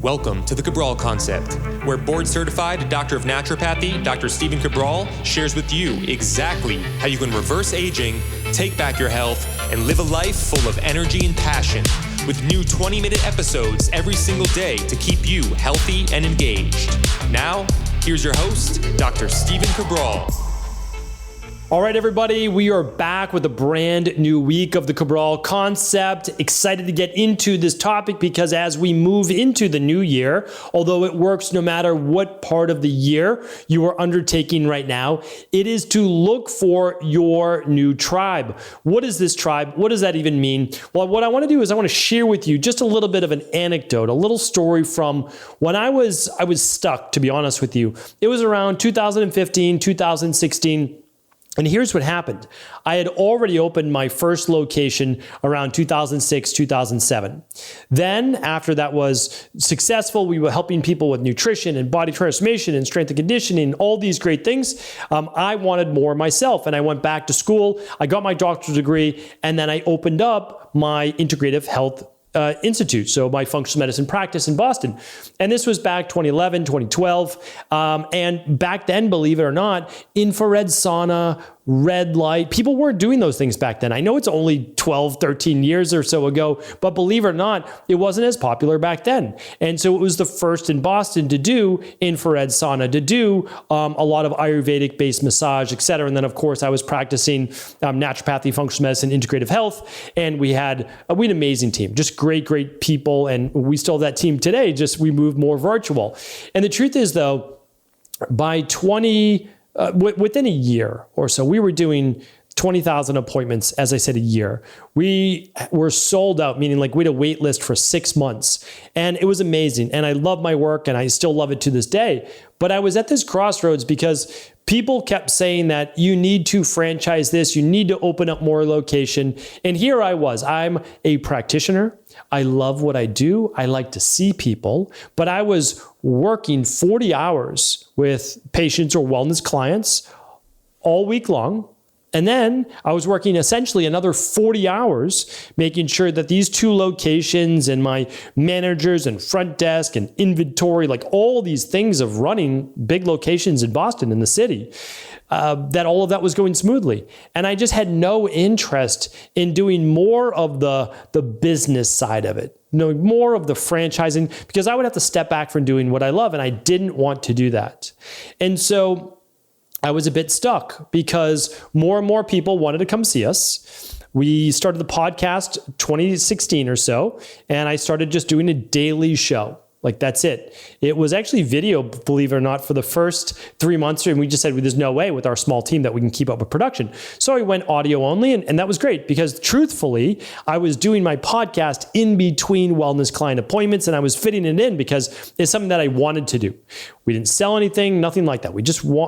Welcome to the Cabral Concept, where board-certified Doctor of Naturopathy, Dr. Stephen Cabral, shares with you exactly how you can reverse aging, take back your health, and live a life full of energy and passion, with new 20-minute episodes every single day to keep you healthy and engaged. Now, here's your host, Dr. Stephen Cabral. All right, everybody, we are back with a brand new week of the Cabral Concept. Excited to get into this topic because as we move into the new year, although it works no matter what part of the year you are undertaking right now, it is to look for your new tribe. What is this tribe? What does that even mean? Well, what I want to do is I want to share with you just a little bit of an anecdote, a little story from when I was stuck, to be honest with you. It was around 2015, 2016. And here's what happened. I had already opened my first location around 2006, 2007. Then after that was successful, we were helping people with nutrition and body transformation and strength and conditioning, all these great things. I wanted more myself and I went back to school. I got my doctorate degree and then I opened up my integrative health institute, so my functional medicine practice in Boston. And this was back 2011, 2012. And back then, believe it or not, infrared sauna, red light, people weren't doing those things back then. I know it's only 12, 13 years or so ago, but believe it or not, it wasn't as popular back then. And so it was the first in Boston to do infrared sauna, to do a lot of Ayurvedic-based massage, et cetera. And then, of course, I was practicing naturopathy, functional medicine, integrative health. And we had an amazing team, just great people. And we still have that team today, just we moved more virtual. And the truth is, though, by within a year or so, we were doing 20,000 appointments, as I said, a year. We were sold out, meaning like we had a wait list for 6 months. And it was amazing. And I love my work and I still love it to this day. But I was at this crossroads because people kept saying that you need to franchise this, you need to open up more location. And here I was, I'm a practitioner. I love what I do. I like to see people, but I was working 40 hours with patients or wellness clients all week long. And then I was working essentially another 40 hours, making sure that these 2 locations and my managers and front desk and inventory, like all these things of running big locations in Boston, in the city, that all of that was going smoothly. And I just had no interest in doing more of the business side of it, more of the franchising, because I would have to step back from doing what I love. And I didn't want to do that. And so I was a bit stuck because more and more people wanted to come see us. We started the podcast 2016 or so, and I started just doing a daily show. Like that's it. It was actually video, believe it or not, for the first 3 months. And we just said, there's no way with our small team that we can keep up with production. So I went audio only. And that was great because truthfully, I was doing my podcast in between wellness client appointments and I was fitting it in because it's something that I wanted to do. We didn't sell anything, nothing like that.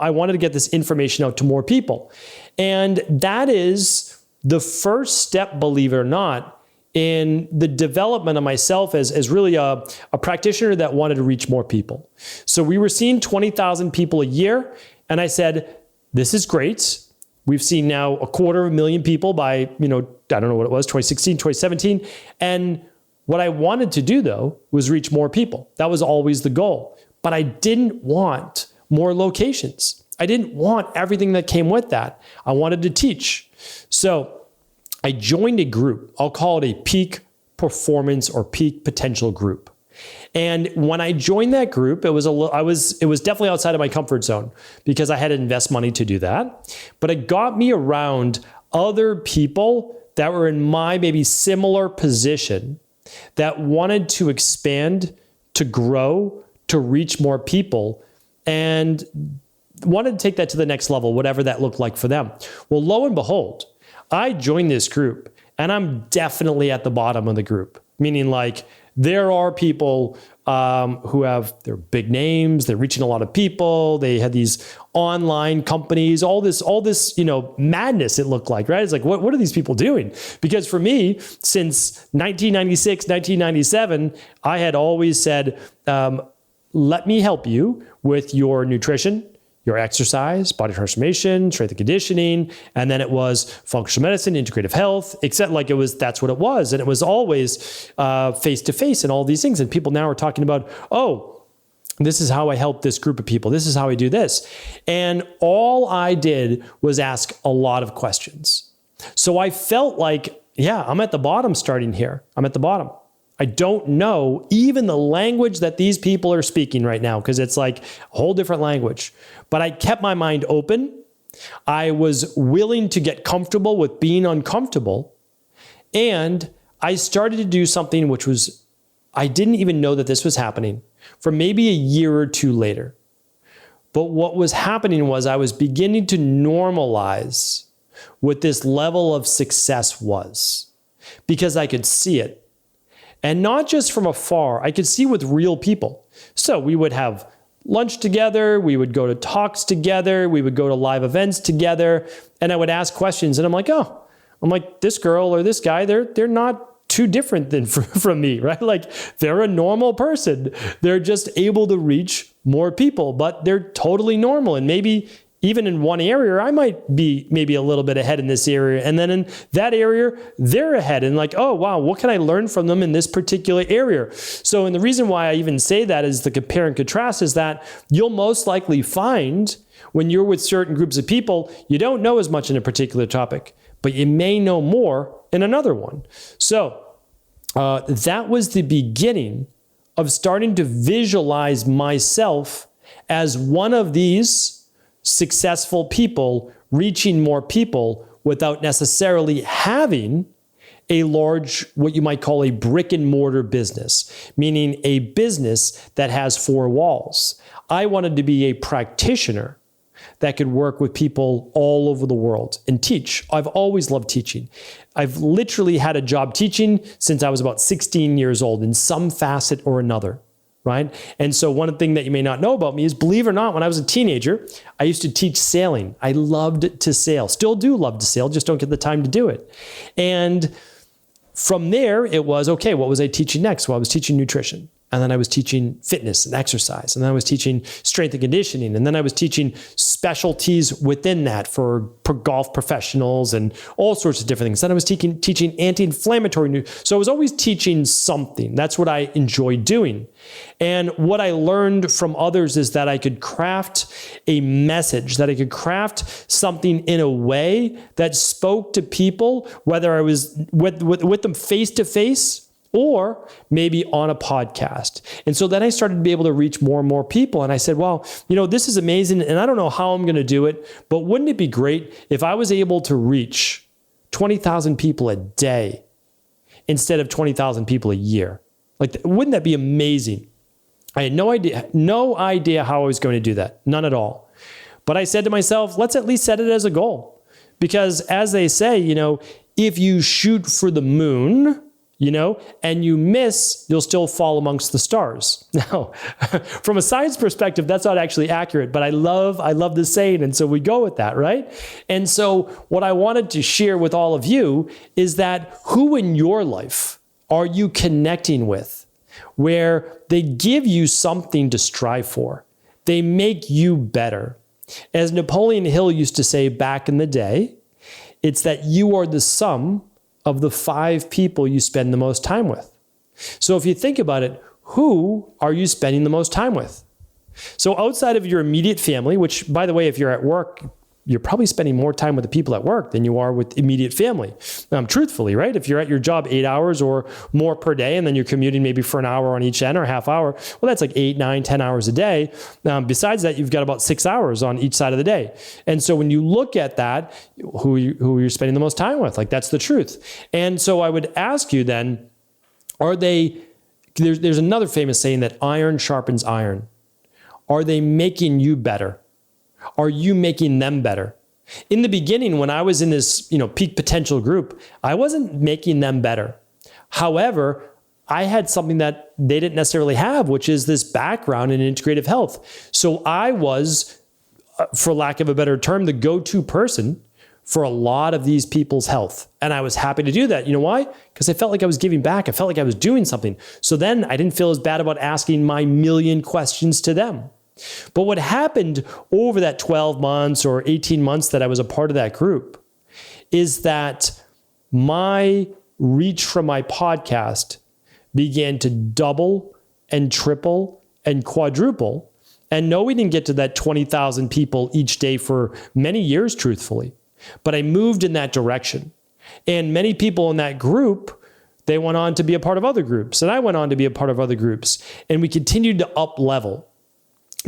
I wanted to get this information out to more people. And that is the first step, believe it or not, in the development of myself as really a practitioner that wanted to reach more people. So we were seeing 20,000 people a year. And I said, this is great. We've seen now 250,000 people by, I don't know what it was, 2016, 2017. And what I wanted to do though, was reach more people. That was always the goal. But I didn't want more locations. I didn't want everything that came with that. I wanted to teach. So I joined a group. I'll call it a peak performance or peak potential group. And when I joined that group, it was definitely outside of my comfort zone because I had to invest money to do that. But it got me around other people that were in my maybe similar position that wanted to expand, to grow, to reach more people, and wanted to take that to the next level, whatever that looked like for them. Well, lo and behold, I joined this group and I'm definitely at the bottom of the group, meaning like there are people who have their big names, they're reaching a lot of people, they had these online companies, all this, madness it looked like, right? It's like, what are these people doing? Because for me, since 1996, 1997, I had always said, let me help you with your nutrition, your exercise, body transformation, strength and conditioning, and then it was functional medicine, integrative health, except like that's what it was. And it was always face-to-face and all these things. And people now are talking about, oh, this is how I help this group of people. This is how I do this. And all I did was ask a lot of questions. So I felt like, yeah, I'm at the bottom starting here. I'm at the bottom. I don't know even the language that these people are speaking right now because it's like a whole different language. But I kept my mind open. I was willing to get comfortable with being uncomfortable. And I started to do something which was, I didn't even know that this was happening for maybe a year or two later. But what was happening was I was beginning to normalize what this level of success was because I could see it. And not just from afar, I could see with real people. So we would have lunch together, we would go to talks together, we would go to live events together, and I would ask questions. And I'm like, this girl or this guy, they're not too different than from me, right? Like they're a normal person. They're just able to reach more people, but they're totally normal. And maybe even in one area, I might be maybe a little bit ahead in this area. And then in that area, they're ahead. And like, oh, wow, what can I learn from them in this particular area? So, and the reason why I even say that is the compare and contrast is that you'll most likely find when you're with certain groups of people, you don't know as much in a particular topic, but you may know more in another one. So that was the beginning of starting to visualize myself as one of these successful people reaching more people without necessarily having a large, what you might call a brick and mortar business, meaning a business that has four walls. I wanted to be a practitioner that could work with people all over the world and teach. I've always loved teaching. I've literally had a job teaching since I was about 16 years old in some facet or another. Right? And so one thing that you may not know about me is, believe it or not, when I was a teenager, I used to teach sailing. I loved to sail, still do love to sail, just don't get the time to do it. And from there, it was, okay, what was I teaching next? Well, I was teaching nutrition. And then I was teaching fitness and exercise. And then I was teaching strength and conditioning. And then I was teaching specialties within that for golf professionals and all sorts of different things. Then I was teaching anti-inflammatory. So I was always teaching something. That's what I enjoyed doing. And what I learned from others is that I could craft a message, that I could craft something in a way that spoke to people, whether I was with them face to face or maybe on a podcast. And so then I started to be able to reach more and more people. And I said, well, this is amazing. And I don't know how I'm going to do it, but wouldn't it be great if I was able to reach 20,000 people a day instead of 20,000 people a year? Like, wouldn't that be amazing? I had no idea how I was going to do that. None at all. But I said to myself, let's at least set it as a goal. Because as they say, if you shoot for the moon, and you miss, you'll still fall amongst the stars. Now, from a science perspective, that's not actually accurate, but I love this saying, and so we go with that, right? And so what I wanted to share with all of you is that who in your life are you connecting with where they give you something to strive for? They make you better. As Napoleon Hill used to say back in the day, it's that you are the sum of the 5 people you spend the most time with. So if you think about it, who are you spending the most time with? So outside of your immediate family, which, by the way, if you're at work, you're probably spending more time with the people at work than you are with immediate family. Truthfully, right? If you're at your job 8 hours or more per day, and then you're commuting maybe for an hour on each end or a half hour, well, that's like 8, 9, 10 hours a day. Besides that, you've got about 6 hours on each side of the day. And so when you look at that, who you're spending the most time with, like, that's the truth. And so I would ask you then, there's another famous saying that iron sharpens iron. Are they making you better? Are you making them better? In the beginning, when I was in this, peak potential group, I wasn't making them better. However, I had something that they didn't necessarily have, which is this background in integrative health. So I was, for lack of a better term, the go-to person for a lot of these people's health. And I was happy to do that. You know why? Because I felt like I was giving back. I felt like I was doing something. So then I didn't feel as bad about asking my million questions to them. But what happened over that 12 months or 18 months that I was a part of that group is that my reach from my podcast began to double and triple and quadruple. And no, we didn't get to that 20,000 people each day for many years, truthfully. But I moved in that direction. And many people in that group, they went on to be a part of other groups. And I went on to be a part of other groups. And we continued to up level.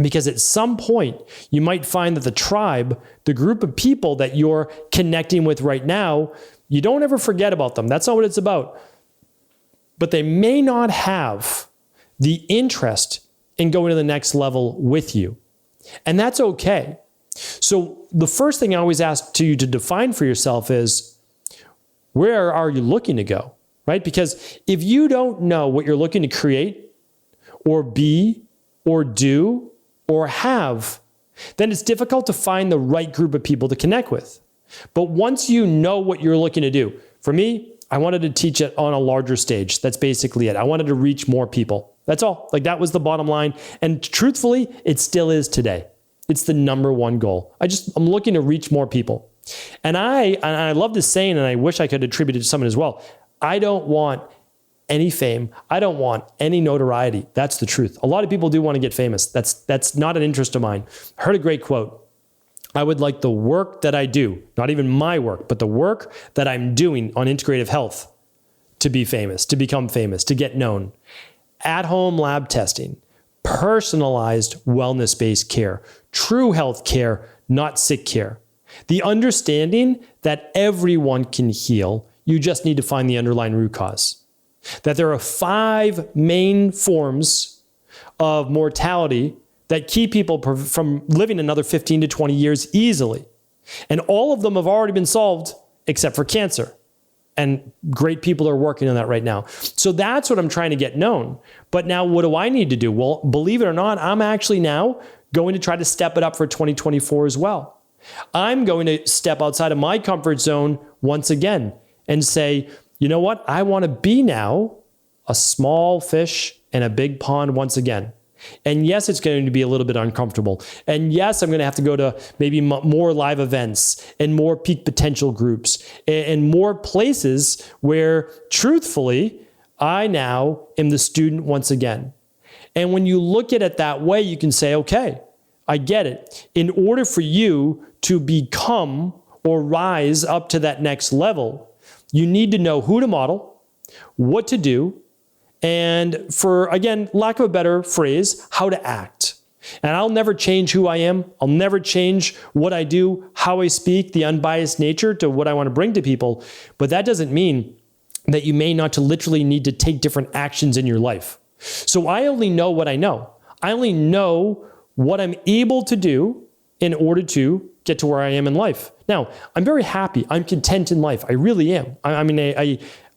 Because at some point, you might find that the tribe, the group of people that you're connecting with right now, you don't ever forget about them. That's not what it's about. But they may not have the interest in going to the next level with you. And that's okay. So the first thing I always ask to you to define for yourself is, where are you looking to go, right? Because if you don't know what you're looking to create or be or do or have, then it's difficult to find the right group of people to connect with. But once you know what you're looking to do, for me, I wanted to teach it on a larger stage. That's basically it. I wanted to reach more people. That's all. Like, that was the bottom line. And truthfully, it still is today. It's the number one goal. I'm looking to reach more people. And I love this saying, and I wish I could attribute it to someone as well. I don't want any fame. I don't want any notoriety. That's the truth. A lot of people do want to get famous. That's not an interest of mine. I heard a great quote. I would like the work that I do, not even my work, but the work that I'm doing on integrative health to be famous, to become famous, to get known. At-home lab testing, personalized wellness-based care, true health care, not sick care. The understanding that everyone can heal, you just need to find the underlying root cause. That there are 5 main forms of mortality that keep people from living another 15 to 20 years easily. And all of them have already been solved except for cancer. And great people are working on that right now. So that's what I'm trying to get known. But now what do I need to do? Well, believe it or not, I'm actually now going to try to step it up for 2024 as well. I'm going to step outside of my comfort zone once again and say, you know what? I want to be now a small fish in a big pond once again. And yes, it's going to be a little bit uncomfortable. And yes, I'm going to have to go to maybe more live events and more peak potential groups and more places where, truthfully, I now am the student once again. And when you look at it that way, you can say, okay, I get it. In order for you to become or rise up to that next level, you need to know who to model, what to do, and for, again, lack of a better phrase, how to act. And I'll never change who I am. I'll never change what I do, how I speak, the unbiased nature to what I want to bring to people. But that doesn't mean that you may not to literally need to take different actions in your life. So I only know what I know. I only know what I'm able to do in order to get to where I am in life. Now, I'm very happy. I'm content in life. I really am.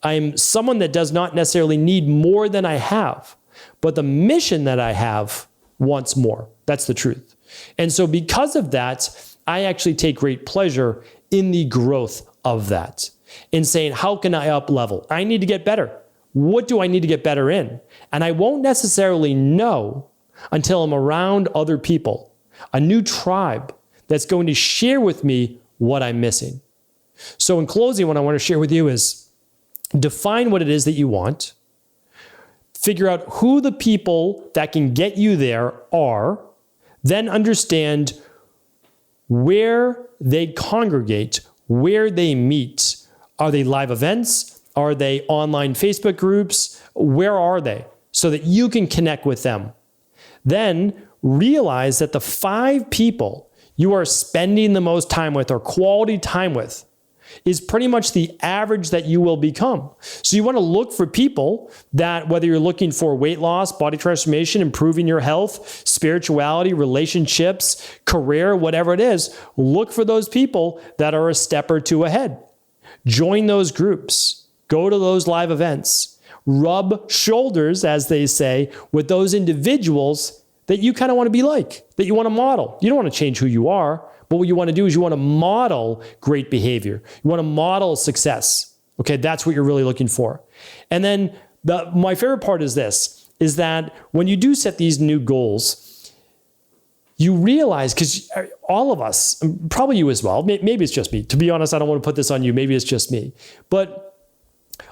I'm someone that does not necessarily need more than I have, but the mission that I have wants more. That's the truth. And so because of that, I actually take great pleasure in the growth of that, in saying, how can I up level? I need to get better. What do I need to get better in? And I won't necessarily know until I'm around other people, a new tribe that's going to share with me what I'm missing. So in closing, what I want to share with you is define what it is that you want, figure out who the people that can get you there are, then understand where they congregate, where they meet. Are they live events? Are they online Facebook groups? Where are they? So that you can connect with them. Then realize that the 5 people you are spending the most time with or quality time with is pretty much the average that you will become. So you want to look for people that, whether you're looking for weight loss, body transformation, improving your health, spirituality, relationships, career, whatever it is, look for those people that are a step or two ahead. Join those groups. Go to those live events. Rub shoulders, as they say, with those individuals that you kind of want to be like, that you want to model. You don't want to change who you are, but what you want to do is you want to model great behavior. You want to model success. Okay, that's what you're really looking for. And then my favorite part is this, is that when you do set these new goals, you realize, because all of us, probably you as well, maybe it's just me. To be honest, I don't want to put this on you. Maybe it's just me. But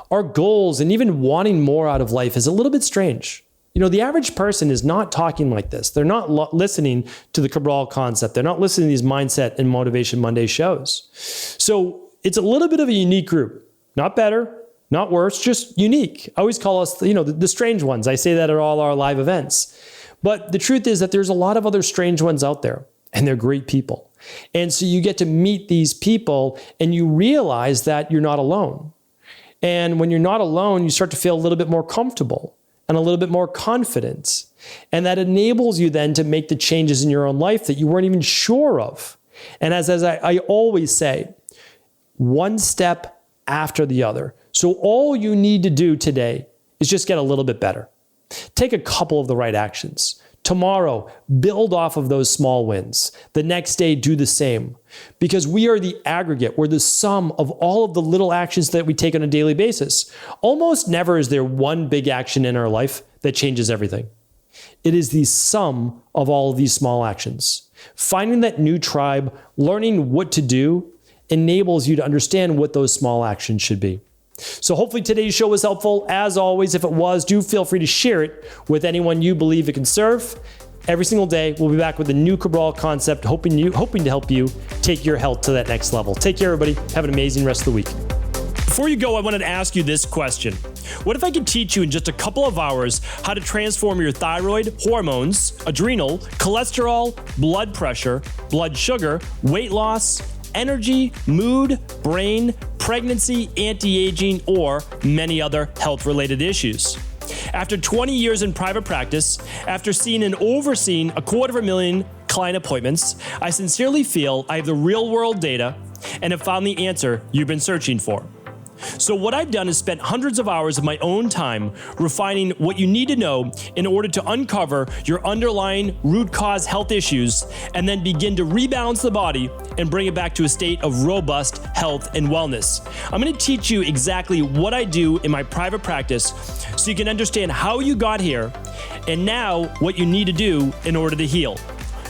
our goals and even wanting more out of life is a little bit strange. The average person is not talking like this. They're not listening to the Cabral concept. They're not listening to these Mindset and Motivation Monday shows. So it's a little bit of a unique group. Not better, not worse, just unique. I always call us, the strange ones. I say that at all our live events. But the truth is that there's a lot of other strange ones out there, and they're great people. And so you get to meet these people and you realize that you're not alone. And when you're not alone, you start to feel a little bit more comfortable and a little bit more confident. And that enables you then to make the changes in your own life that you weren't even sure of. And as I always say, one step after the other. So all you need to do today is just get a little bit better. Take a couple of the right actions. Tomorrow, build off of those small wins. The next day, do the same. Because we are the aggregate. We're the sum of all of the little actions that we take on a daily basis. Almost never is there one big action in our life that changes everything. It is the sum of all of these small actions. Finding that new tribe, learning what to do, enables you to understand what those small actions should be. So hopefully today's show was helpful. As always, if it was, do feel free to share it with anyone you believe it can serve. Every single day, we'll be back with a new Cabral concept, hoping to help you take your health to that next level. Take care, everybody. Have an amazing rest of the week. Before you go, I wanted to ask you this question. What if I could teach you in just a couple of hours how to transform your thyroid, hormones, adrenal, cholesterol, blood pressure, blood sugar, weight loss, energy, mood, brain, pregnancy, anti-aging, or many other health-related issues? After 20 years in private practice, after seeing and overseeing 250,000 client appointments, I sincerely feel I have the real-world data and have found the answer you've been searching for. So what I've done is spent hundreds of hours of my own time refining what you need to know in order to uncover your underlying root cause health issues and then begin to rebalance the body and bring it back to a state of robust health and wellness. I'm going to teach you exactly what I do in my private practice so you can understand how you got here and now what you need to do in order to heal.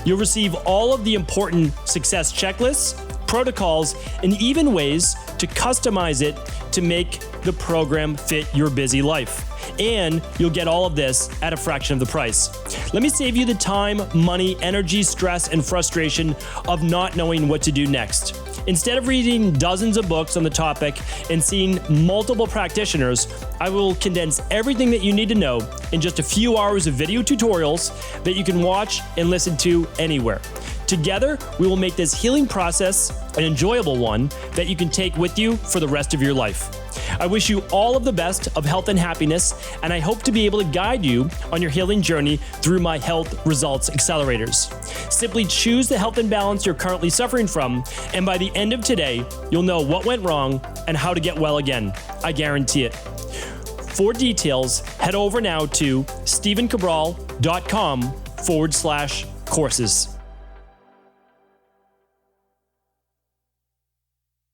You'll receive all of the important success checklists, protocols, and even ways to customize it to make the program fit your busy life. And you'll get all of this at a fraction of the price. Let me save you the time, money, energy, stress, and frustration of not knowing what to do next. Instead of reading dozens of books on the topic and seeing multiple practitioners, I will condense everything that you need to know in just a few hours of video tutorials that you can watch and listen to anywhere. Together, we will make this healing process an enjoyable one that you can take with you for the rest of your life. I wish you all of the best of health and happiness, and I hope to be able to guide you on your healing journey through my health results accelerators. Simply choose the health imbalance you're currently suffering from, and by the end of today, you'll know what went wrong and how to get well again. I guarantee it. For details, head over now to stephencabral.com/courses.